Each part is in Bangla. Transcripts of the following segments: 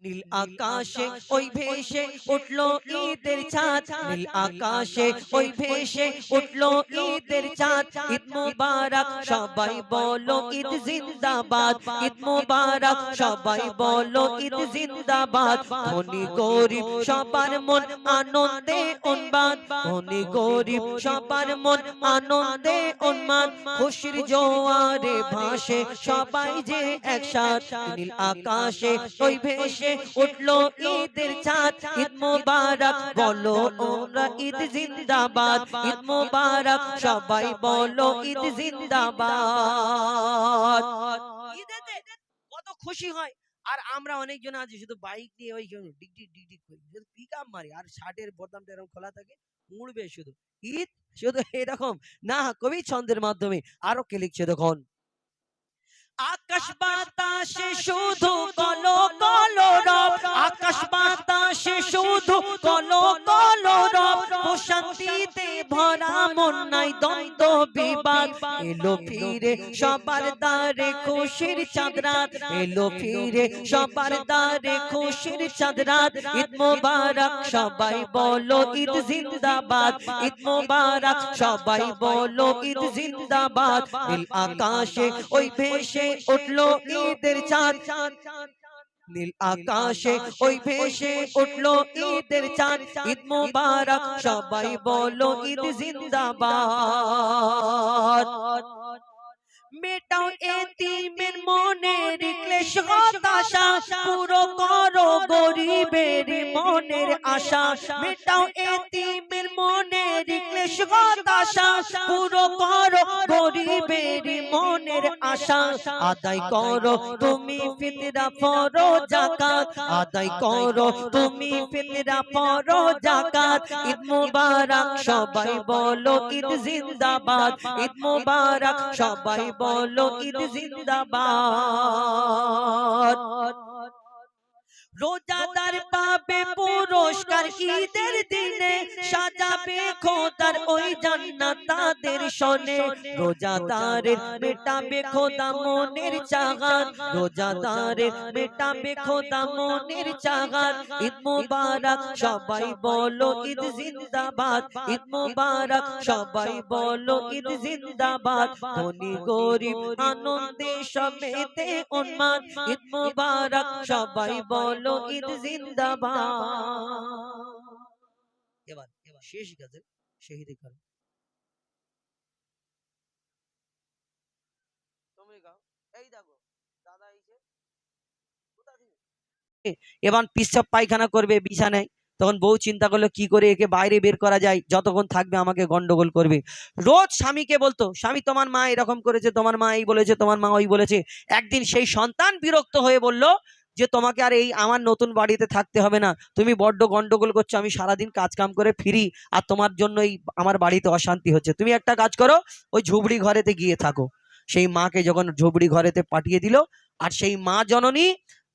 নীল আকাশে ওই ভেসে উঠলো ঈদের চাঁদ, নীল আকাশে ওই ভেসে উঠলো ঈদের চাঁদ। ঈদ মুবারক সবাই বলো ঈদ জিন্দাবাদ, ঈদ মুবারক সবাই বলো ঈদ জিন্দাবাদ। ধনী গরিব সবার মন আনন্দে উন্মাদ, ধনী গরিব সবার মন আনন্দে উন্মাদ। খুশির জোয়ারে ভাসে সবাই যে একসাথ, নীল আকাশে ওই ভেসে উঠলো ঈদের চাঁদ। ঈদ মুবারক বলো ওরা ঈদ জিন্দাবাদ, ঈদ মুবারক সবাই বলো ঈদ জিন্দাবাদ। ঈদেতে কত খুশি হয়। আর আমরা অনেকজন আছি শুধু বাইক নিয়ে ওই ডিগ ডিগ ডিগ ডিগ করি, শুধু পিকআপ মারি আর শার্টের বোতামটা এরকম খোলা থাকে, উড়বে শুধু ঈদ, শুধু এরকম না। কবি ছন্দের মাধ্যমে আরো কে লিখছে দেখুন, আকাশ বাতাসে শুধু কলো কলো রব, আকাশ বাতাসে শুধু কলো কলো রব। প্রশান্তিতে ভরা মন নাই দ্বন্দ্ব বিবাদ, এলো ফিরে সবার দ্বারে খুশির চাঁদ রাত, এলো ফিরে সবার দ্বারে খুশির চাঁদ রাত। ঈদ মুবারক সবাই বলো ঈদ জিন্দাবাদ, ঈদ মুবারক সবাই বলো ঈদ জিন্দাবাদ। নীল আকাশে ওই ভেসে উঠলো ঈদের চাঁদ, নীল আকাশে ওই ভেসে উঠলো ঈদের চাঁদ। ঈদ মুবারক সবাই বলো ঈদ জিন্দাবাদ। মেটাও এতিমের মনের ক্লেশ হতাশা, পুরো করো গরিবের মনের আশা। মেটাও এতিমের মনের ক্লেশ হতাশা, পুরো করো গরিবের মনের আশা। আদায় করো তুমি ফিতরা ফরো যাকাত, আদায় করো তুমি ফিতরা ফরো যাকাত। ঈদ মুবারক সবাই বলো ঈদ জিন্দাবাদ, ঈদ মুবারক সবাই বলো ঈদ জিন্দাবাদ। রোজাদার পাবে পুরস্কার ঈদের দিনে, সাজাবে খোদার ওই জান্নাত তাদের শোনে। রোজাদারের মেটাবে খোদা মনের চাগাত, রোজাদারের মেটাবে খোদা মনের চাগাত। ঈদ মুবারক সবাই বলো ঈদ জিন্দাবাদ, ঈদ মুবারক সবাই বলো ঈদ জিন্দাবাদ। ধনী গরিব আনন্দে সমেতে উন্মাদ, ঈদ মুবারক সবাই বলো ঈদ জিন্দাবাদ। এবার শেষ গজল শহীদি করো, তুমি গাও। এই দেখো দাদা এইছে, এবার পিচ্ছাপ পায়খানা করবে বিছানায়, তখন বউ চিন্তা করলো কি করে একে বাইরে বের করা যায়, যতক্ষণ থাকবে আমাকে গন্ডগোল করবে। রোজ স্বামীকে বলতো, স্বামী তোমার মা এরকম করেছে, তোমার মা এই বলেছে, তোমার মা ওই বলেছে। একদিন সেই সন্তান বিরক্ত হয়ে বলল যে তোমাকে আর এই আমার নতুন বাড়িতে থাকতে হবে না, তুমি বড্ড গন্ডগোল করছো, আমি সারাদিন কাজ কাম করে ফিরি আর তোমার জন্যই আমার বাড়িতে অশান্তি হচ্ছে, তুমি একটা কাজ করো ওই ঝুবড়ি ঘরেতে গিয়ে থাকো। সেই মাকে যখন ঝুবড়ি ঘরেতে পাঠিয়ে দিল, আর সেই মা জননী,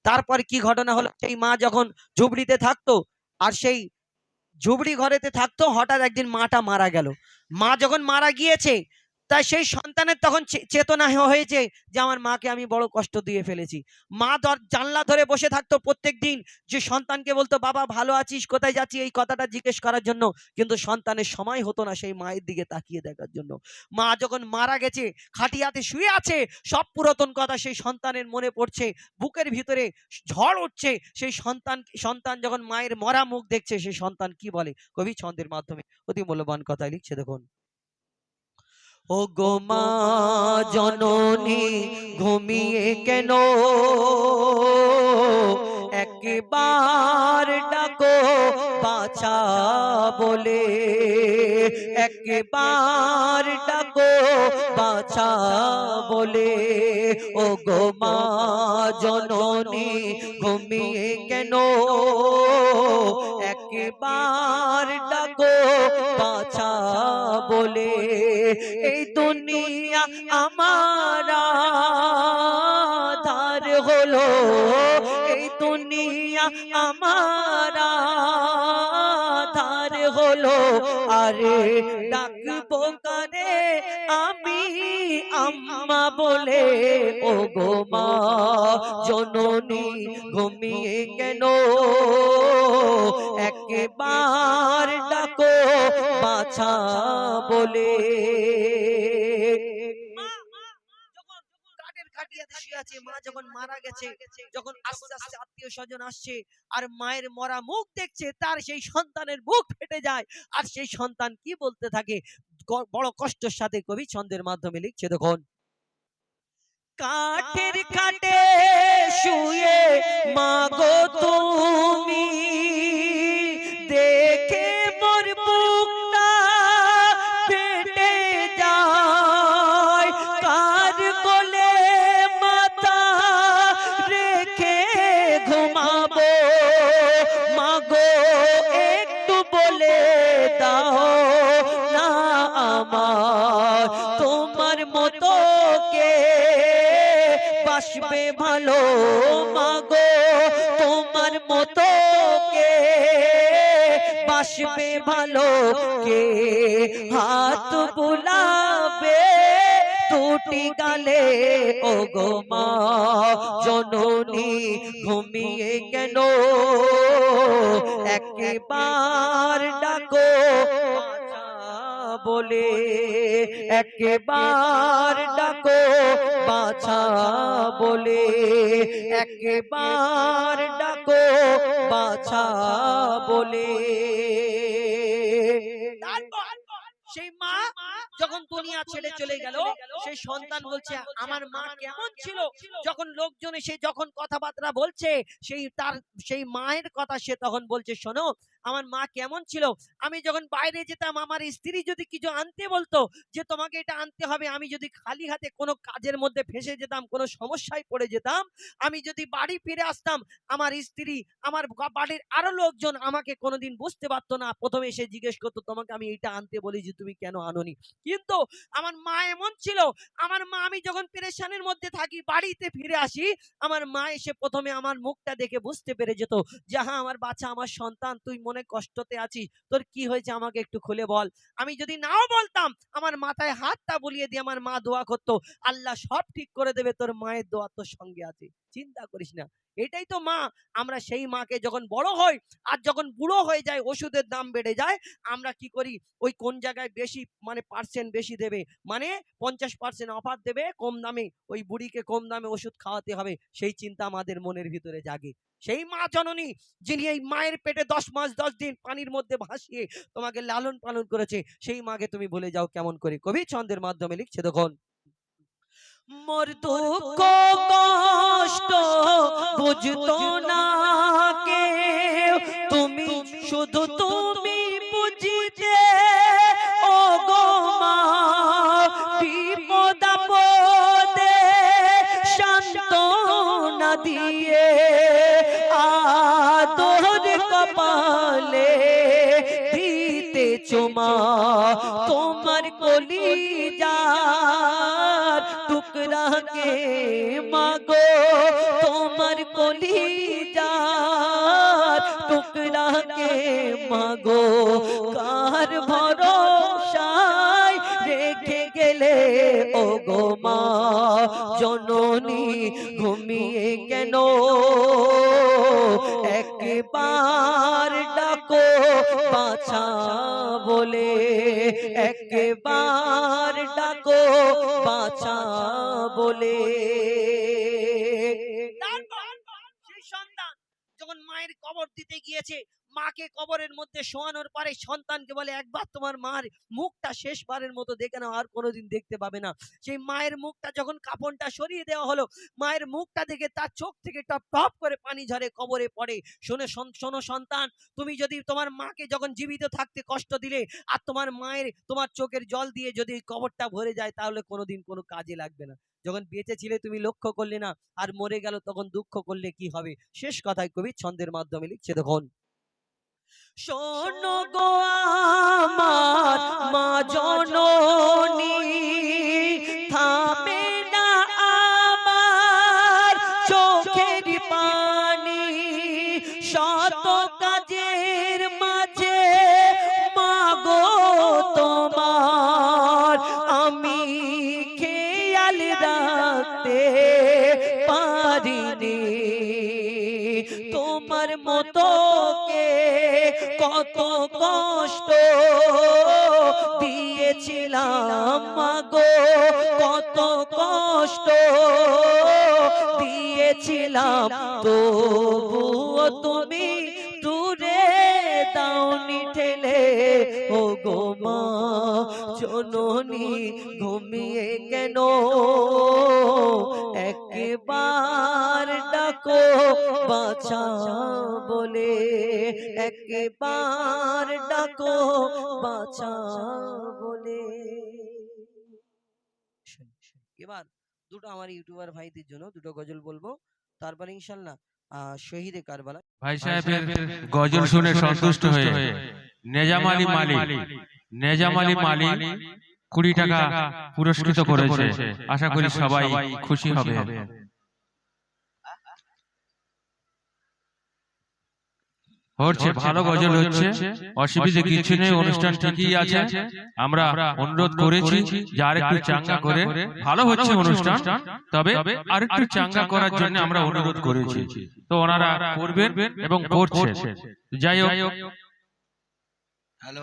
তারপর কি ঘটনা হলো, সেই মা যখন ঝুবড়িতে থাকতো আর সেই ঝুবড়ি ঘরেতে থাকতো, হঠাৎ একদিন মাটা মারা গেল। মা যখন মারা গিয়েছে, তাই সেই সন্তানের তখন চেতনা হয়েছে যে আমার মাকে আমি বড় কষ্ট দিয়ে ফেলেছি। মা জানলা ধরে বসে থাকতো প্রত্যেক দিন, যে সন্তানকে বলতো বাবা ভালো আছিস, কোথায় যাচ্ছি, এই কথাটা জিজ্ঞেস করার জন্য, কিন্তু সন্তানের সময় হতো না সেই মায়ের দিকে তাকিয়ে দেখার জন্য। মা যখন মারা গেছে, খাটিয়াতে শুয়ে আছে, সব পুরাতন কথা সেই সন্তানের মনে পড়ছে, বুকের ভিতরে ঝড় উঠছে। সেই সন্তান যখন মায়ের মরা মুখ দেখছে, সেই সন্তান কি বলে, কবি ছন্দের মাধ্যমে অতি মূল্যবান কথা লিখছে দেখুন, ও গো মা জননী ঘুমিয়ে কেন, একবার ডাকো বাছা বলে, একবার ডাকো বাছা বলে। ও গো মা জননী ঘুমিয়ে কেন, একবার ডাকো বাছা বলে। এই দুনিয়া আমার আধার হলো, এই দুনিয়া আমার আধার হলো, আরে ডাকবো কারে আমি আম্মা বলে, ও গো মা জননী ঘুমিয়ে কেন, একবার ডাকো বাছা বলে। মা যখন মারা গেছে, যখন আস্তে আস্তে আত্মীয় স্বজন আসছে আর মায়ের মরা মুখ দেখছে, তার সেই সন্তানের বুক ফেটে যায়। আর সেই সন্তান কি বলতে থাকে বড় কষ্টের সাথে কবি ছন্দের মাধ্যমে লিখছে, দেখুন। কাঠের খাটে শুয়ে মাগো তুমি, দেখে মোর বুকটা ফেটে যায়, কার কোলে মাথা রেখে ঘুমাবো, মাগো একটু বলে দাও না আমার, তোমার মতো কে বাসবে ভালো, মাগো তোমার মতো কে বাসবে ভালো, কে হাত বুলাবে টুটি গালে, ও গো মা জননী ঘুমিয়ে কেন, একবার ডাকো বলে, একবার ডাকো বাছা বলে, একবার ডাকো বাছা বলে। সেই মা যখন দুনিয়া ছেড়ে চলে গেল, সেই সন্তান বলছে আমার মা কেমন ছিল। যখন লোকজন এসে যখন কথাবার্তা বলছে, সেই মায়ের কথা সে তখন বলছে, শোনো আমার মা কেমন ছিল। আমি যখন বাইরে যেতাম, আমার স্ত্রী যদি কিছু আনতে বলতো যে তোমাকে এটা আনতে হবে, আমি যদি খালি হাতে কোনো কাজের মধ্যে ফেসে যেতাম, কোনো সমস্যায় পড়ে যেতাম, আমি যদি বাড়ি ফিরে আসতাম, আমার স্ত্রী, আমার বাড়ির আরো লোকজন আমাকে কোনোদিন বুঝতে পারতো না, প্রথমে এসে জিজ্ঞেস করতো তোমাকে আমি এটা আনতে বলি যে তুমি কেন আনোনি। কিন্তু আমার মা এমন ছিল, আমার মা, আমি যখন পেরেশানির মধ্যে থাকি, বাড়িতে ফিরে আসি, আমার মা এসে প্রথমে আমার মুখটা দেখে বুঝতে পেরে যেত যে হ্যাঁ আমার বাচ্চা, আমার সন্তান, তুই মনে কষ্টতে আছিস, তোর কি হয়েছে আমাকে একটু খুলে বল। আমি যদি নাও বলতাম, আমার মাথায় হাতটা বুলিয়ে দিয়ে আমার মা দোয়া করতো, আল্লাহ সব ঠিক করে দেবে, তোর মায়ের দোয়া তোর সঙ্গে আছে, চিন্তা করিস না। এটাই তো মা। আমরা সেই মাকে যখন বড় হই আর যখন বুড়ো হয়ে যায়, ওষুধের দাম বেড়ে যায়, আমরা কি করি, ওই কোন জায়গায় বেশি মানে পার্সেন্ট বেশি দেবে, মানে 50% অফার দেবে কম দামে, ওই বুড়িকে কম দামে ওষুধ খাওয়াতে হবে, সেই চিন্তা আমাদের মনের ভিতরে জাগে। সেই মা জননী যিনি এই মায়ের পেটে 10 মাস 10 দিন পানির মধ্যে ভাসিয়ে তোমাকে লালন পালন করেছে, সেই মাকে তুমি ভুলে যাও কেমন করে। কবি ছন্দের মাধ্যমে লিখছে, দেখুন। মোর দুঃখ কষ্ট বুঝতো না কেউ, তুমি শুধু তুমি বুঝিতে, ও গো মা বিপদ আপদে সান্ত্বনা দিয়ে, আদর কপালে দিতেছো মা, তোমার কলিজার টুকরাকে মাগো, তোমার কলিজার টুকরাকে মাগো, কার ভরসায় রেখে গেলে, ও গো মা জননী ঘুমিয়ে কেন, একবার ডাকো বাছা বলে, একবার ডাকো বাছা বলে। সেই সন্তান যখন মায়ের কবর দিতে গিয়েছে, মাকে কবরের মধ্যে শোয়ানোর পরে সন্তানকে বলে একবার তোমার মার মুখটা শেষবারের মতো দেখে নাও, আর কোনোদিন দেখতে পাবে না। সেই মায়ের মুখটা যখন কাপড়টা সরিয়ে দেওয়া হলো, মায়ের মুখটা দেখে তার চোখ থেকে টপ টপ করে পানি ঝরে কবরে পড়ে। শোনো সন্তান, তুমি যদি তোমার মাকে যখন জীবিত থাকতে কষ্ট দিলে, আর তোমার মায়ের তোমার চোখের জল দিয়ে যদি কবরটা ভরে যায়, তাহলে কোনোদিন কোনো কাজে লাগবে না। যখন বেঁচে ছিলে তুমি লক্ষ্য করলে না, আর মরে গেল তখন দুঃখ করলে কি হবে। শেষ কথায় কবি ছন্দের মাধ্যমে লিখছে, দেখুন। শোনো গো আমার মা জননী, থামে না আমার চোখের পানি, শত কাজের মাঝে মাগো তোমার আমি খেয়াল মতো কে কত কষ্ট দিয়েছিলাম মাগো, কত কষ্ট দিয়েছিলাম, তবুও তুমি দূরে দাওনি ঠেলে। ও গো মা জননী ঘুমিয়ে কেন, একবার ডাকো বাছা বলে, একবার ডাকো বাছা বলে। এবার দুটো আমার ইউটিউবার ভাইদের জন্য দুটো গজল বলবো, তারপরে ইনশাল্লাহ শহীদে কারবালা। ভাই সাহেবের গজল শুনে সন্তুষ্ট হয়ে নেজামালি মালি 20 টাকা পুরস্কৃত করেছে। আশা করি সবাই খুশি হবে। হচ্ছে ভালো গজল হচ্ছে, অসুবিধে কিছু নেই, অনুষ্ঠান ঠিকই আছে। আমরা অনুরোধ করেছি যে আরেকটু চাঙ্গা করে, ভালো হচ্ছে অনুষ্ঠান, তবে আরেকটু চাঙ্গা করার জন্য আমরা অনুরোধ করেছি। তো ওনারা করবেন এবং করছে। যাই হোক, হ্যালো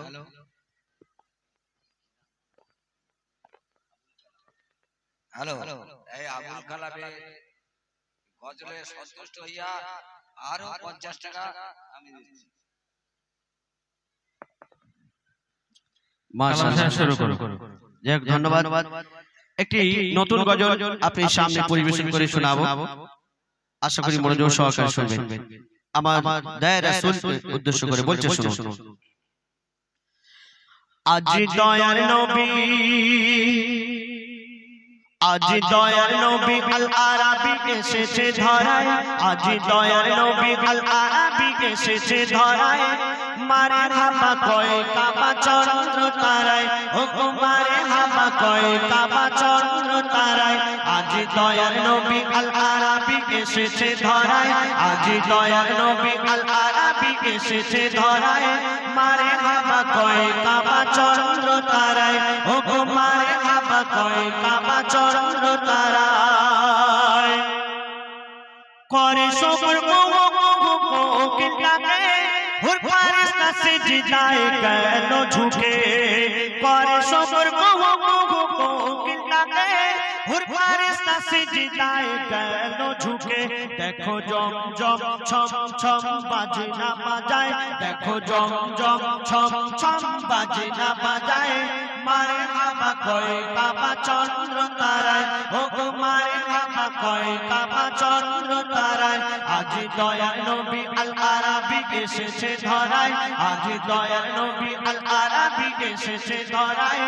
হ্যালো, এই আবুল কালামে গজলে সন্তুষ্ট হইয়া আরো 50 টাকা আমি দিচ্ছি। মাশাআল্লাহ, শুরু করুন। ধন্যবাদ। একটি নতুন গজল আপনি সামনে পরিবেশন করে শোনাবো, আশা করি মনোযোগ সহকারে শুনবেন। আমার দয়া রাসূল উদ্দেশ্য করে বলছে, শুনুন। আজ দয়ার নবী, আজ দয়ার নবী আল আরাবী এসেছে ধরায়, আজ দয়ার নবী আল আরাবী এসেছে ধরায়। মারে হাবা কয় কাবা চন্দ্র তারায়, ও মারে হাবা কয় কাবা চন্দ্র তারায়। আজ দয়ার নবী আল আরাবী এসেছে ধরায়, আজ দয়ার নবী আল আরাবী এসেছে ধরায়। মারে হাবা কয় কাবা চন্দ্র তারায়, ও মারে হাবা কয় কাবা চন্দ্র তারায়। করে সবর কোকিলটাকে হুর ফারিস্তা সিজদায় কেন ঝুঁকে, করে সবর কোকিলটাকে হুর ফারিস্তা সিজদায় কেন ঝুঁকে। দেখো জম জম ছম ছম বাজে না বাজায়, দেখো জম জম ছম ছম বাজে না বাজায়। মারে হাবা কয় কাবা চন্দ্র তারায়, ও মারে হাবা কয় কাবা চন্দ্র তারায়। আজ দয়ার নবী আল আরাবী এসেছে ধরায়, আজ দয়ার নবী আল আরাবী এসেছে ধরায়।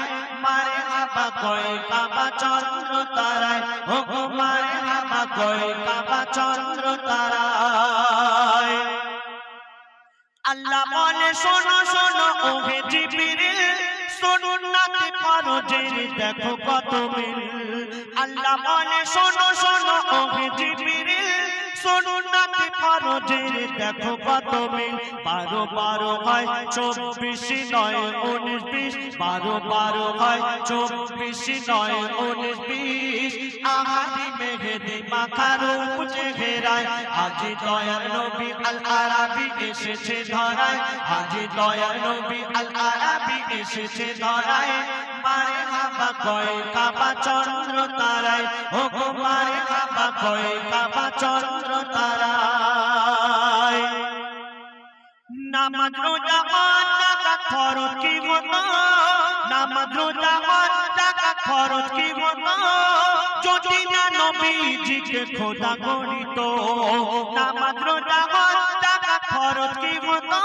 মারে হাবা কয় কাবা চন্দ্র তারায়, ও মারে হাবা কয় কাবা চন্দ্র তারায়। আল্লাহ বলে শোনো শোনো ও হে জিবরিল, সুন্নাতে ফরজের দেখো কত মিল। আল্লাহ বলে শোনো শোনো ও হে জিবরিল, সুন্নাতে ফরজের দেখো কত মিল। 12 12 হয় 24 নয় 19 20, 12 12 হয় 24 নয় 19 20। আহাদি মেহেদি মাথার উপরে ঘেরায়, আজ দয়ার নবী আল আরাবী এসেছে ধরায়, আজ দয়ার নবী আল আরাবী এসেছে ধরায়। মারে হাবা কয় কাবা চন্দ্র তারায়, ও মারে হাবা কয় কাবা চন্দ্র তারায়। নামাজ রোজা হজ যাকাত ফরজ কি হতো, নামাজ রোজা হজ যাকাত ফরজ কি হতো, যদি না নবীজিকে খোদা করিত। নামাজ রোজা হজ যাকাত ফরজ কি হতো,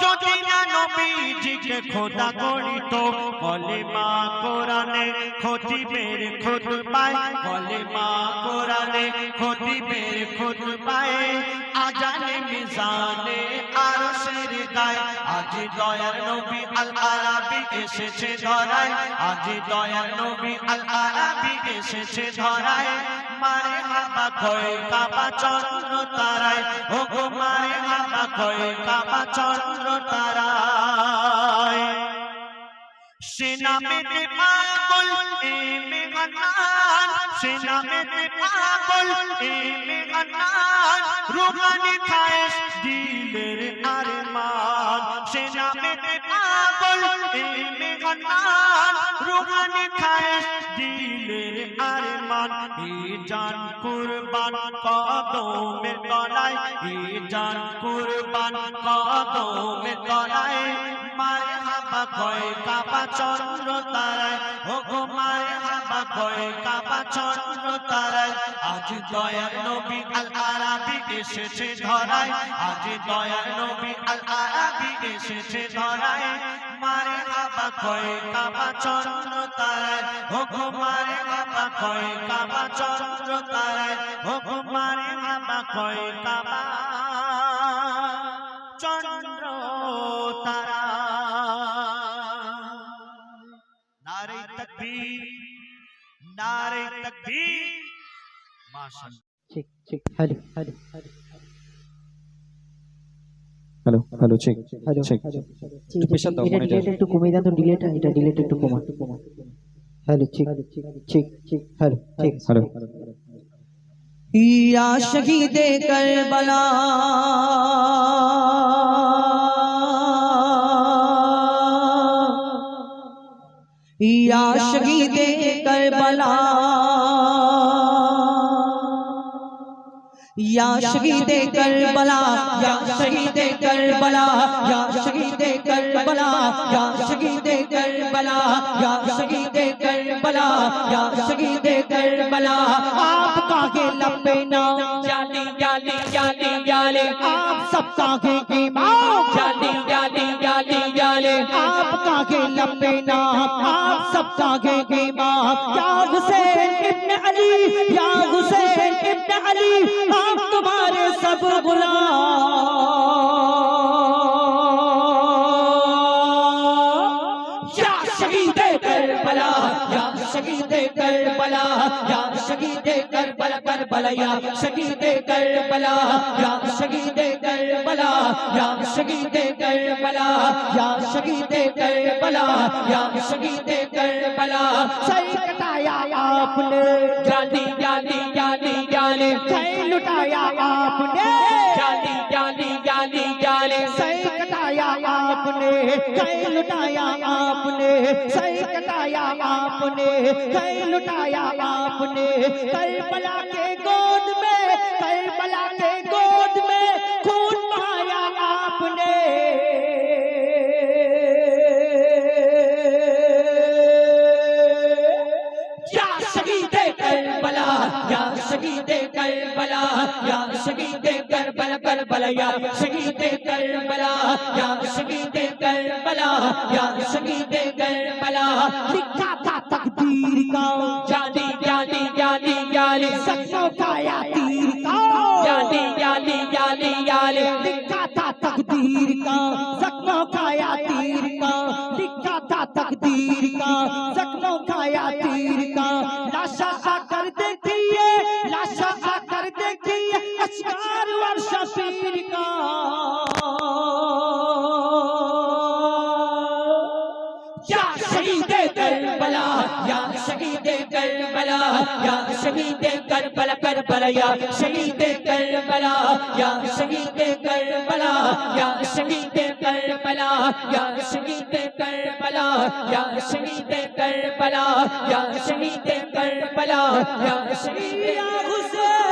যদি না নবীজিকে খোদা করিত। কলেমা কোরআনে খতিবের খুতবায়, কলেমা কোরআনে খতিবের খুতবায়। আজানে মিজানে আরশের গায়, আজ দয়ার নবী আল আরাবী এসেছে ধরায়, আজ দয়ার নবী আল আরাবী এসেছে ধরায়। মারে হাবা কয় কাবা চন্দ্র তারায়, ও মারে হাবা কয় কাবা চন্দ্র তারায়। সেনা মেতে পাগল এ মেঘনান সেনা মেতে পাগল এ মেঘনান রুহানি খায়েশ দিলের আরমান সেনা মেতে পাগল এ মেঘনান রুহানি খায়েশ দিলের আরমান এ জান কুরবান কদমের তলায় এ জান কুরবান কদমের তলায় মারহাবা কয় কাবা চন্দ্র তারায় ও গো মারহাবা কয় কাবা চন্দ্র তারায় আজ দয়ার নবী আল আরাবী এসেছে ধরায় আজ দয়ার নবী আল আরাবী এসেছে ধরায় মারহাবা কয় কাবা চন্দ্র তারায় ও গো মারহাবা কয় কাবা চন্দ্র তারায় ও গো মারহাবা কয় কাবা চন্দ্র তারা নারে তাকবীর নারে তাকবীর মাশাআল্লাহ check check hello hello hello hello check hello check একটু প্রেশার দাও এটা মনিটর delete একটু কমিয়ে দাও তো delete এটা delete একটু কমা hello check check check hello check hello या शहीद करबला या शहीद करबला या शहीद करबला या शहीद करबला या शहीद करबला या शहीद करबला या शहीद करबला या शहीद करबला आपका के लपे नाम जाने जाने जाने जाने आप सबका के इमाम जाने जाने जाने जाने आपका के लपे नाम आप सबका के इमाम या हुसैन इब्न अली या हुसैन इब्न अली आप तुम्हारे सब गुलाम या शहीद करबला या शहीद करबला या शहीद करबला करबला या शहीद करबला या शहीद करबला या शहीद करबला या शहीद करबला या शहीद करबला सर कटाया आपने जानी जानी जानी जाने सर लुटाया आपने जानी जानी जानी जाने सर कटाया आपने सर लुटाया आपने सर कटाया आपने सर लुटाया आपने करबला के गोद में करबला के गोद में खून बहाया आपने या शहीद करबला या शहीद करबला या शहीद करबला करबला या शहीद करबला या शहीद करबला या शहीद करबला लिखा था तकदीर का जानी जानी जानी जानी सच्चों का या तीर का जानी जानी जानी जानी लिखा था तकदीर का जख्मों का या तीर का लिखा था तकदीर का जख्मों का या तीर का लाशा आकर देखिए लाशा आकर देखिए अशकार वर्षा पीर का या शहीद करबला या शहीद करबला या शहीद करबला करबला या शहीद करबला या शहीद करबला या शहीद करबला या शहीद करबला या शहीद करबला या शहीद करबला या शहीद हुसैन